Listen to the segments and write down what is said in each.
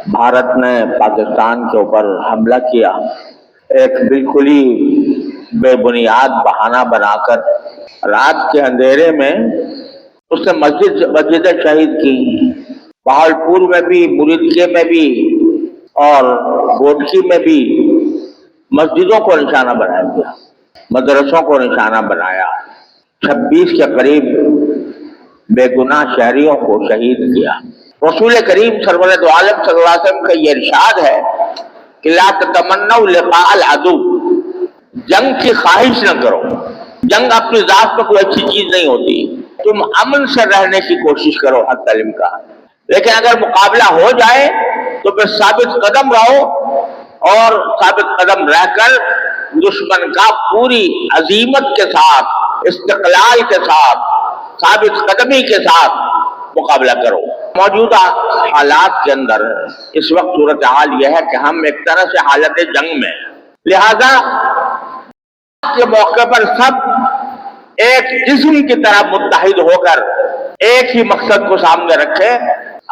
भारत ने पाकिस्तान के ऊपर हमला किया, एक बिल्कुल ही बेबुनियाद बहाना बनाकर रात के अंधेरे में उसने मस्जिद शहीद की। बहावलपुर में भी, मुरीदके में भी और गोडकी में भी मस्जिदों को निशाना बनाया गया, मदरसों को निशाना बनाया। 26 के करीब बेगुनाह शहरियों को शहीद किया। रसूल करीम सल्लल्लाहु अलैहि वसल्लम का ये इरशाद है कि ला ततमन्नौ लिक़ाअल अदु, जंग की ख्वाहिश न करो। जंग अपनी जात में कोई अच्छी चीज नहीं होती, तुम अमन से रहने की कोशिश करो हर तालीम का। लेकिन अगर मुकाबला हो जाए तो फिर साबित कदम रहो और साबित कदम रहकर दुश्मन का पूरी अजीमत के साथ, इस्तिक़लाल के साथ, साबित कदमी के साथ मुकाबला करो। मौजूदा हालात के अंदर इस वक्त सूरत हाल यह है कि हम एक तरह से हालत जंग में, लिहाजा के मौके पर सब एक जिस्म की तरह मुत्तहिद होकर एक ही मकसद को सामने रखे,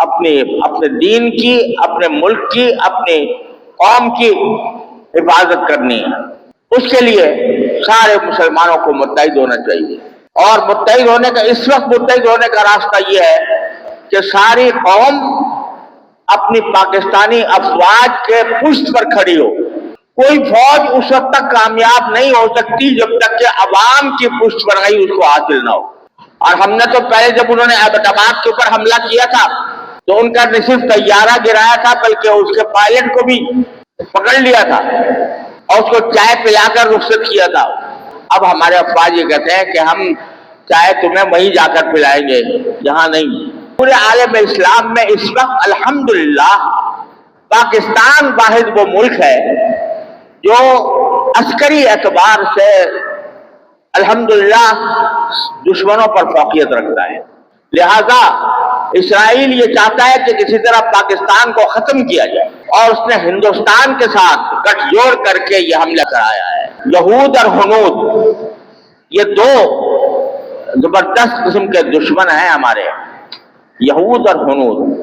अपने दीन की, अपने मुल्क की, अपने कौम की हिफाजत करनी है। उसके लिए सारे मुसलमानों को मुत्तहिद होना चाहिए। और मुत्तहिद होने का, इस वक्त मुत्तहिद होने का रास्ता यह है कि सारी कौम अपनी पाकिस्तानी अफवाज के पुष्ट पर खड़ी हो। कोई फौज उस वक्त तक कामयाब नहीं हो सकती जब तक कि अवाम की पुष्ट पर गई उसको हासिल ना हो। और हमने तो पहले जब उन्होंने एबटाबाद के ऊपर हमला किया था तो उनका न सिर्फ तैयारा गिराया था बल्कि उसके पायलट को भी पकड़ लिया था और उसको चाय पिलाकर रुखसत किया था। अब हमारे अफवाज ये कहते हैं कि हम चाय तुम्हें वहीं जाकर पिलाएंगे, जहां नहीं। पूरे आलम इस्लाम में इस वक्त अल्हम्दुलिल्लाह पाकिस्तान वाहिद वो मुल्क है जो अस्करी एतबार से अल्हम्दुलिल्लाह दुश्मनों पर फौकियत रखता है। लिहाजा इसराइल ये चाहता है कि किसी तरह पाकिस्तान को खत्म किया जाए और उसने हिंदुस्तान के साथ गठजोड़ करके ये हमला कराया है। यहूद और हनूद ये दो जबरदस्त किस्म के दुश्मन हैं हमारे, यहूद और हनूद।